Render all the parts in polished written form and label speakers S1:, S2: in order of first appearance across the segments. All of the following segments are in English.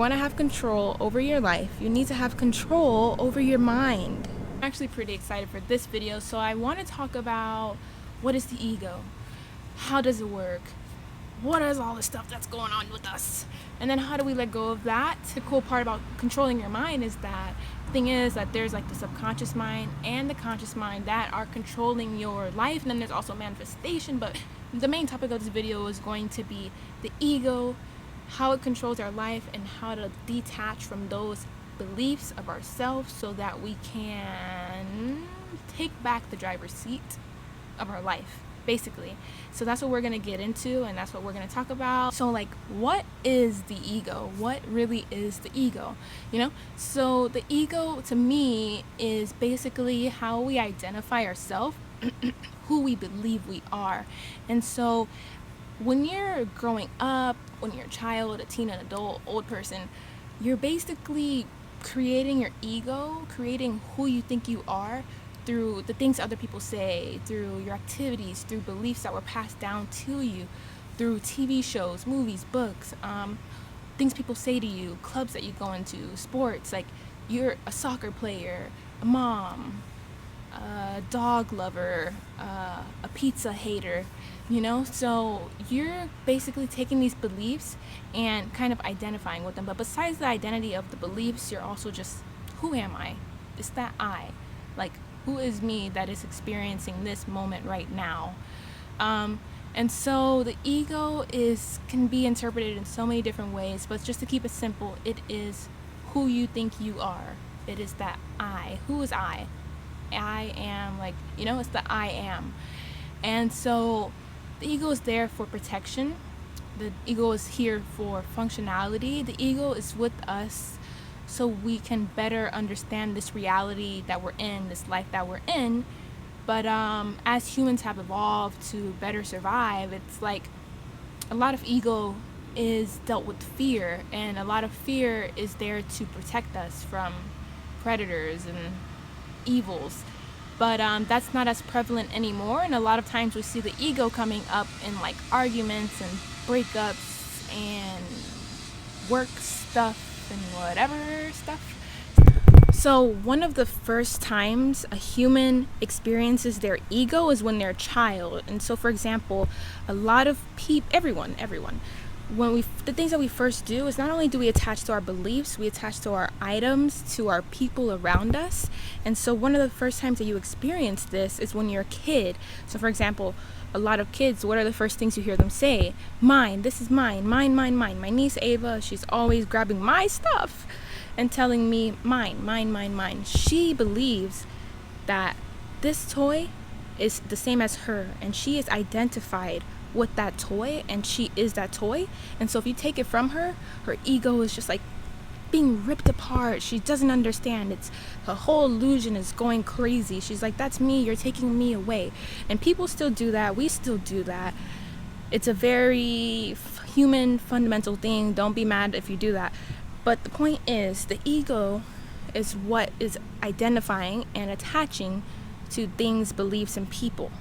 S1: Want to have control over your life, you need to have control over your mind. I'm actually pretty excited for this video, so I want to talk about what is the ego, how does it work, what is all the stuff that's going on with us, and then how do we let go of that. The cool part about controlling your mind is that the thing is that there's like the subconscious mind and the conscious mind that are controlling your life, and then there's also manifestation. But the main topic of this video is going to be the ego, how it controls our life, and how to detach from those beliefs of ourselves so that we can take back the driver's seat of our life, basically. So that's what we're going to get into, and that's what we're going to talk about. So like, what is the ego? What really is the ego? So the ego to me is basically how we identify ourselves, who we believe we are. And so when you're growing up, when you're a child, a teen, an adult, old person, you're basically creating your ego, creating who you think you are through the things other people say, through your activities, through beliefs that were passed down to you, through TV shows, movies, books, things people say to you, clubs that you go into, sports, like you're a soccer player, a mom, a dog lover, a pizza hater, so you're basically taking these beliefs and kind of identifying with them. But besides the identity of the beliefs, you're also just, who am I? It's that I, like, who is me that is experiencing this moment right now? And so the ego can be interpreted in so many different ways, but just to keep it simple, it is who you think you are. It is that I. Who is I? I am, it's the I am. And so the ego is there for protection. The ego is here for functionality. The ego is with us so we can better understand this reality that we're in, this life that we're in. But as humans have evolved to better survive, it's like a lot of ego is dealt with fear, and a lot of fear is there to protect us from predators and evils. But that's not as prevalent anymore, and a lot of times we see the ego coming up in like arguments and breakups and work stuff and whatever stuff. So one of the first times a human experiences their ego is when they're a child. And so, for example, a lot of everyone, the things that we first do is not only do we attach to our beliefs, we attach to our items, to our people around us. And so one of the first times that you experience this is when you're a kid. So for example, a lot of kids, what are the first things you hear them say? Mine, this is mine, mine, mine, mine. My niece Ava, she's always grabbing my stuff and telling me mine, mine, mine, mine. She believes that this toy is the same as her, and she is identified with that toy, and she is that toy. And so if you take it from her, her ego is just like being ripped apart. She doesn't understand. It's her whole illusion is going crazy. She's like, that's me, you're taking me away. And people still do that. We still do that. It's a very human fundamental thing. Don't be mad if you do that. But the point is, the ego is what is identifying and attaching to things, beliefs, and people.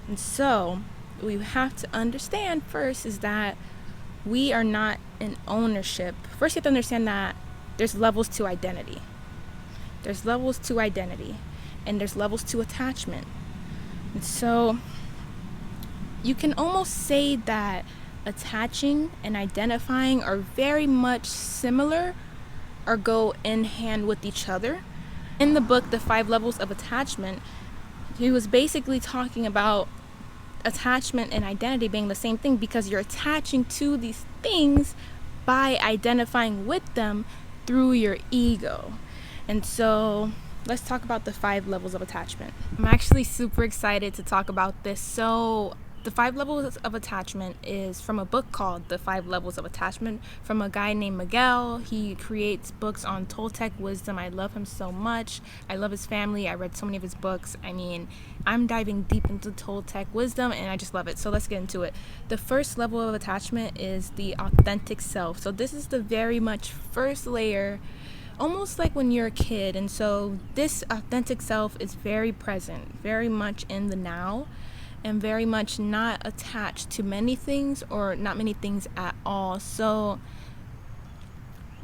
S1: And so we have to understand first is that we are not in ownership. First, you have to understand that there's levels to identity. There's levels to identity, and there's levels to attachment. And so you can almost say that attaching and identifying are very much similar or go in hand with each other. In the book, The 5 Levels of Attachment, he was basically talking about attachment and identity being the same thing, because you're attaching to these things by identifying with them through your ego. And so let's talk about the 5 levels of attachment. I'm actually super excited to talk about this. So the 5 levels of attachment is from a book called The 5 Levels of Attachment from a guy named Miguel. He creates books on Toltec wisdom. I love him so much. I love his family. I read so many of his books. I mean, I'm diving deep into Toltec wisdom, and I just love it. So let's get into it. The first level of attachment is the authentic self. So this is the very much first layer, almost like when you're a kid. And so this authentic self is very present, very much in the now, and very much not attached to many things or not many things at all. So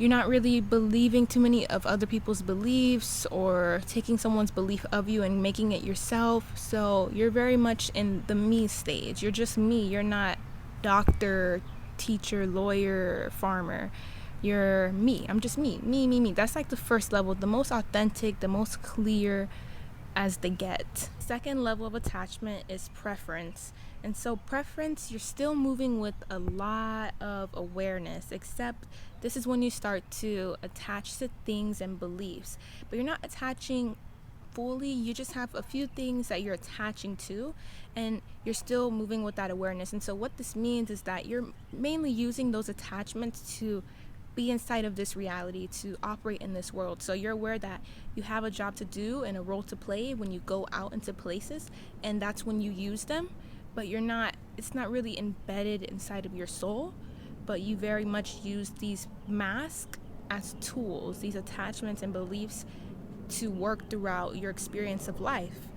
S1: You're not really believing too many of other people's beliefs or taking someone's belief of you and making it yourself. So you're very much in the me stage. You're just me. You're not doctor, teacher, lawyer, farmer. You're me. I'm just me. Me. That's like the first level, the most authentic, the most clear as they get. Second level of attachment is preference. And so preference, you're still moving with a lot of awareness, except this is when you start to attach to things and beliefs. But you're not attaching fully, you just have a few things that you're attaching to, and you're still moving with that awareness. And so what this means is that you're mainly using those attachments to be inside of this reality, to operate in this world. So you're aware that you have a job to do and a role to play when you go out into places, and that's when you use them. But it's not really embedded inside of your soul, but you very much use these masks as tools, these attachments and beliefs, to work throughout your experience of life.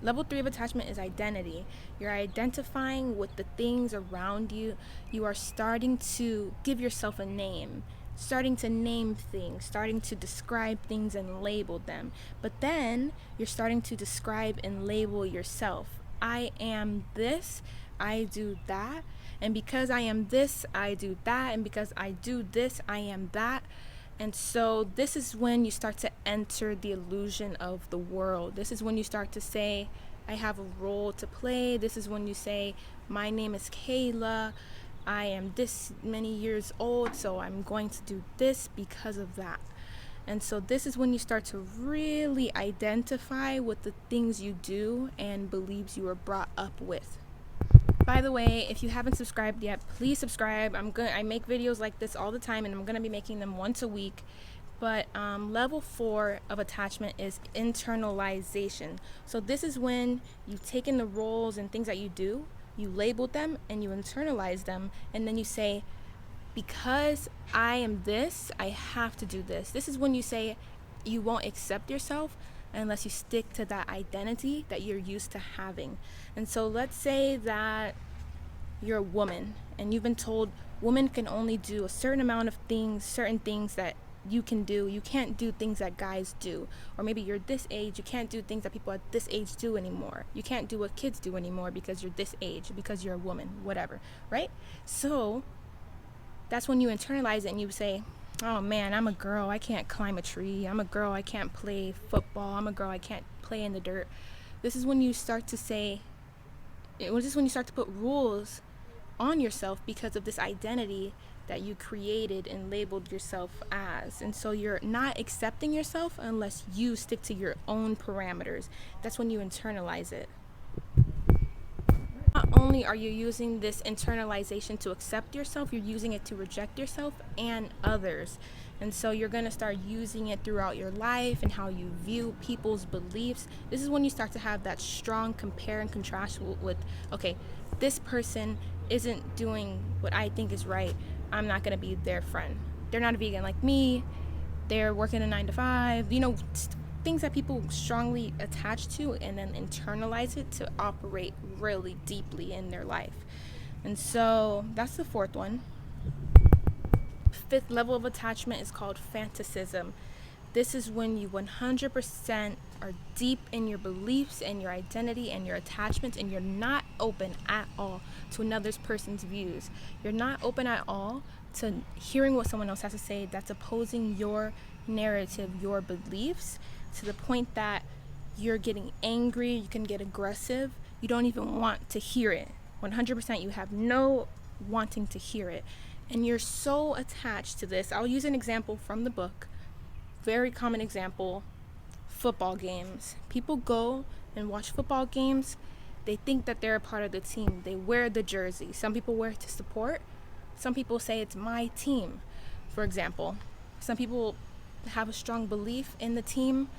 S1: Level 3 of attachment is identity. You're identifying with the things around you. You are starting to give yourself a name, starting to name things, starting to describe things and label them. But then you're starting to describe and label yourself. I am this, I do that, and because I am this, I do that, and because I do this, I am that. And so this is when you start to enter the illusion of the world. This is when you start to say, I have a role to play. This is when you say, my name is Kayla. I am this many years old, so I'm going to do this because of that. And so this is when you start to really identify with the things you do and beliefs you were brought up with. By the way, if you haven't subscribed yet, please subscribe. I make videos like this all the time, and I'm gonna be making them once a week. But level 4 of attachment is internalization. So this is when you've taken the roles and things that you do, you labeled them, and you internalize them, and then you say, because I am this, I have to do this. This is when you say you won't accept yourself unless you stick to that identity that you're used to having. And so let's say that you're a woman and you've been told women can only do a certain amount of things, certain things that you can do. You can't do things that guys do. Or maybe you're this age, you can't do things that people at this age do anymore. You can't do what kids do anymore because you're this age, because you're a woman, whatever, right? So that's when you internalize it and you say, oh man, I'm a girl, I can't climb a tree. I'm a girl, I can't play football. I'm a girl, I can't play in the dirt. This is when you start to say, this is when you start to put rules on yourself because of this identity that you created and labeled yourself as. And so you're not accepting yourself unless you stick to your own parameters. That's when you internalize it. Not only are you using this internalization to accept yourself, you're using it to reject yourself and others. And so you're going to start using it throughout your life and how you view people's beliefs. This is when you start to have that strong compare and contrast with, okay, this person isn't doing what I think is right. I'm not going to be their friend. They're not a vegan like me. They're working a 9 to 5. Things that people strongly attach to and then internalize it to operate really deeply in their life. And so that's the 4th one. 5th level of attachment is called fantasism. This is when you 100% are deep in your beliefs and your identity and your attachments, and you're not open at all to another person's views. You're not open at all to hearing what someone else has to say that's opposing your narrative, your beliefs, to the point that you're getting angry, you can get aggressive, you don't even want to hear it. 100% you have no wanting to hear it. And you're so attached to this. I'll use an example from the book. Very common example, football games. People go and watch football games. They think that they're a part of the team. They wear the jersey. Some people wear it to support. Some people say it's my team, for example. Some people have a strong belief in the team.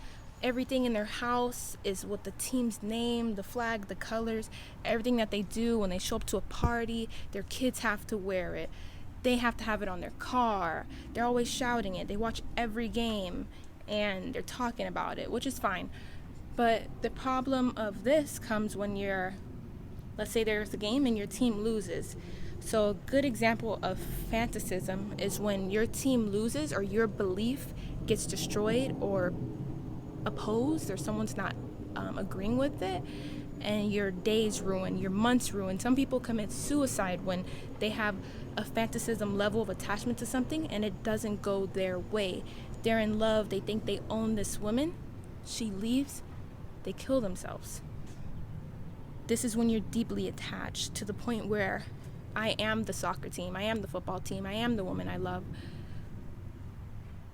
S1: Everything in their house is with the team's name, the flag, the colors, everything that they do when they show up to a party, their kids have to wear it. They have to have it on their car. They're always shouting it. They watch every game and they're talking about it, which is fine. But the problem of this comes when let's say there's a game and your team loses. So a good example of fantasism is when your team loses or your belief gets destroyed or opposed, or someone's not agreeing with it, and your days ruined, your months ruined. Some people commit suicide when they have a fantasism level of attachment to something and it doesn't go their way. They're in love, they think they own this woman, she leaves, they kill themselves. This is when you're deeply attached to the point where I am the soccer team, I am the football team, I am the woman I love.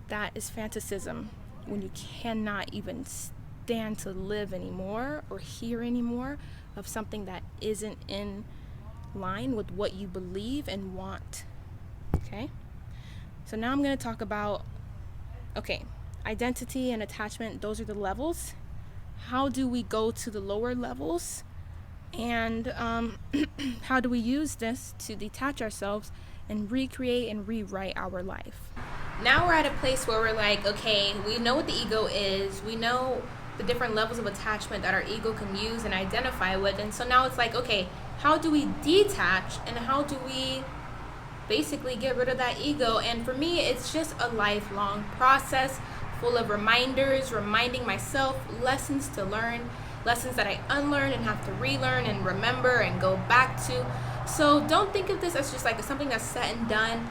S1: That is fantasism, when you cannot even stand to live anymore or hear anymore of something that isn't in line with what you believe and want. Okay? So now I'm going to talk about, identity and attachment, those are the levels. How do we go to the lower levels? And how do we use this to detach ourselves and recreate and rewrite our life? Now we're at a place where we're like, okay, we know what the ego is. We know the different levels of attachment that our ego can use and identify with. And so now it's like, okay, how do we detach and how do we basically get rid of that ego? And for me, it's just a lifelong process full of reminders, reminding myself lessons to learn, lessons that I unlearn and have to relearn and remember and go back to. So don't think of this as just like something that's set and done.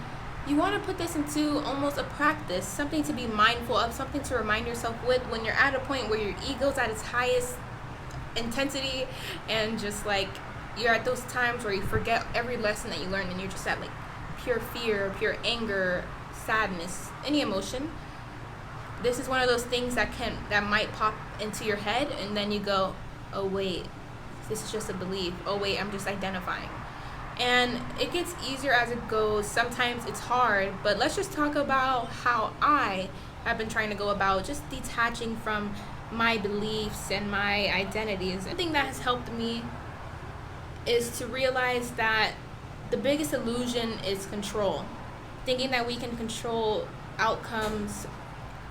S1: You want to put this into almost a practice, something to be mindful of, something to remind yourself with when you're at a point where your ego's at its highest intensity, and just like you're at those times where you forget every lesson that you learned and you're just at like pure fear, pure anger, sadness, any emotion. This is one of those things that might pop into your head, and then you go, oh wait, this is just a belief. Oh wait, I'm just identifying. And it gets easier as it goes. Sometimes it's hard, but let's just talk about how I have been trying to go about just detaching from my beliefs and my identities. The thing that has helped me is to realize that the biggest illusion is control. Thinking that we can control outcomes,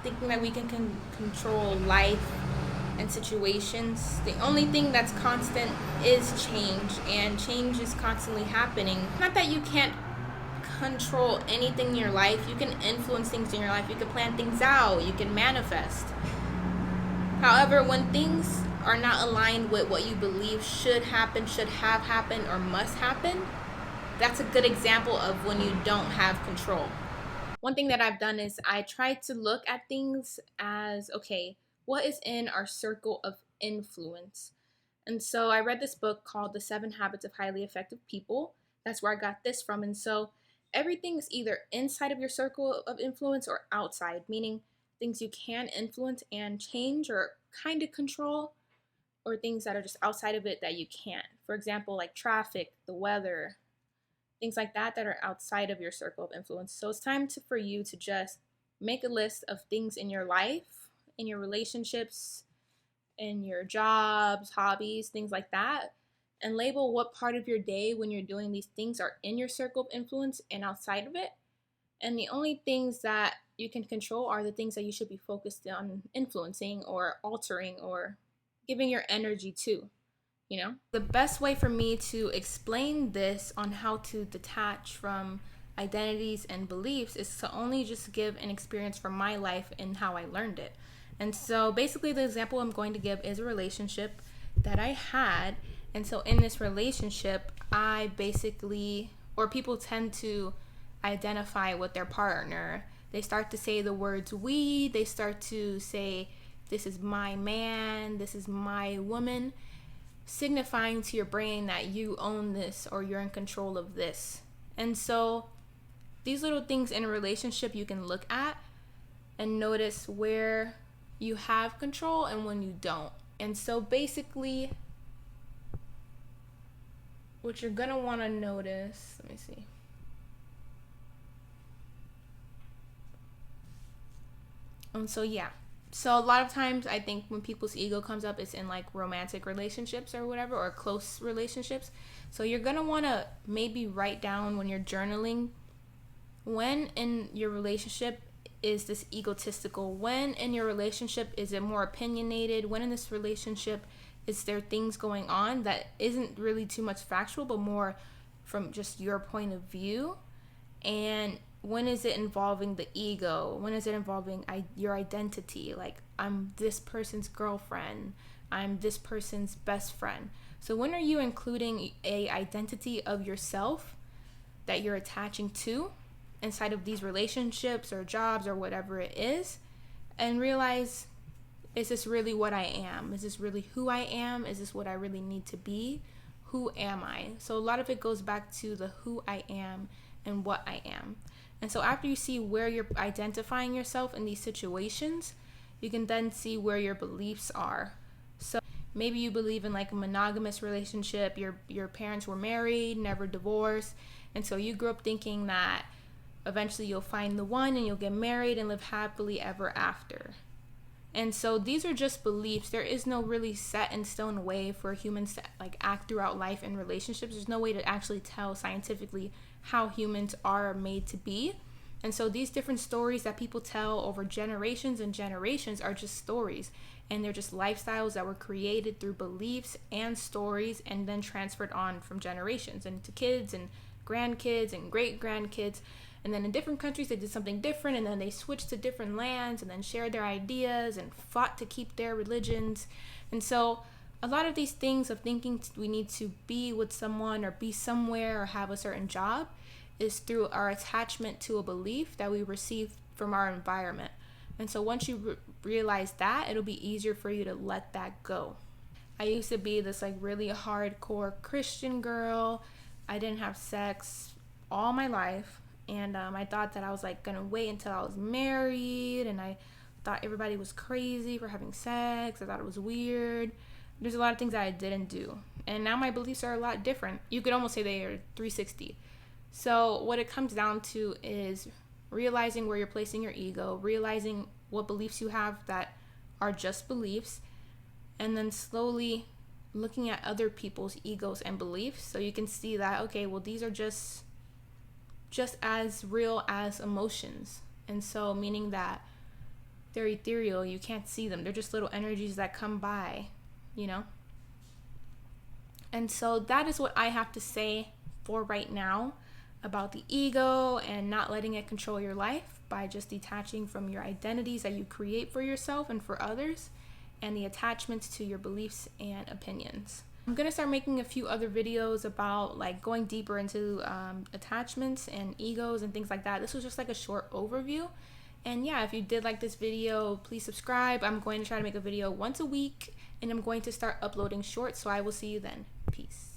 S1: thinking that we can control life and situations. The only thing that's constant is change, and change is constantly happening. Not that you can't control anything in your life. You can influence things in your life. You can plan things out. You can manifest. However, when things are not aligned with what you believe should happen, should have happened, or must happen, that's a good example of when you don't have control. One thing that I've done is I try to look at things as, okay, what is in our circle of influence? And so I read this book called The 7 Habits of Highly Effective People. That's where I got this from. And so everything is either inside of your circle of influence or outside, meaning things you can influence and change or kind of control, or things that are just outside of it that you can't. For example, like traffic, the weather, things like that are outside of your circle of influence. So it's time for you to just make a list of things in your life, in your relationships, in your jobs, hobbies, things like that, and label what part of your day when you're doing these things are in your circle of influence and outside of it. And the only things that you can control are the things that you should be focused on influencing or altering or giving your energy to. The best way for me to explain this on how to detach from identities and beliefs is to only just give an experience from my life and how I learned it. And so basically the example I'm going to give is a relationship that I had. And so in this relationship, people tend to identify with their partner. They start to say the words we, they start to say, this is my man, this is my woman, signifying to your brain that you own this or you're in control of this. And so these little things in a relationship you can look at and notice where you have control and when you don't. And so basically what you're gonna want to notice, let me see. So a lot of times I think when people's ego comes up, it's in like romantic relationships or whatever, or close relationships. So you're going to want to maybe write down when you're journaling, when in your relationship is this egotistical? When in your relationship is it more opinionated? When in this relationship is there things going on that isn't really too much factual, but more from just your point of view, and when is it involving the ego? When is it involving your identity? Like, I'm this person's girlfriend, I'm this person's best friend. So when are you including a identity of yourself that you're attaching to inside of these relationships or jobs or whatever it is, and realize, is this really what I am? Is this really who I am? Is this what I really need to be? Who am I? So a lot of it goes back to the who I am and what I am. And so after you see where you're identifying yourself in these situations, you can then see where your beliefs are. So maybe you believe in like a monogamous relationship. Your parents were married, never divorced, and so you grew up thinking that eventually you'll find the one and you'll get married and live happily ever after. And so these are just beliefs. There is no really set in stone way for humans to like act throughout life in relationships. There's no way to actually tell scientifically how humans are made to be. And so these different stories that people tell over generations and generations are just stories. And they're just lifestyles that were created through beliefs and stories and then transferred on from generations and to kids and grandkids and great grandkids. And then in different countries they did something different, and then they switched to different lands and then shared their ideas and fought to keep their religions. And so a lot of these things of thinking we need to be with someone or be somewhere or have a certain job is through our attachment to a belief that we receive from our environment. And so once you realize that, it'll be easier for you to let that go. I used to be this like really hardcore Christian girl. I didn't have sex all my life. And I thought that I was like gonna wait until I was married, and I thought everybody was crazy for having sex. I thought it was weird. There's a lot of things that I didn't do, and now my beliefs are a lot different. You could almost say they are 360. So what it comes down to is realizing where you're placing your ego, realizing what beliefs you have that are just beliefs, and then slowly looking at other people's egos and beliefs so you can see that, okay, well, these are just as real as emotions. And so meaning that they're ethereal, you can't see them, they're just little energies that come by, you know. And so that is what I have to say for right now about the ego and not letting it control your life by just detaching from your identities that you create for yourself and for others, and the attachments to your beliefs and opinions. I'm gonna start making a few other videos about like going deeper into attachments and egos and things like that. This was just like a short overview. And yeah, if you did like this video, please subscribe. I'm going to try to make a video once a week, and I'm going to start uploading shorts. So I will see you then. Peace.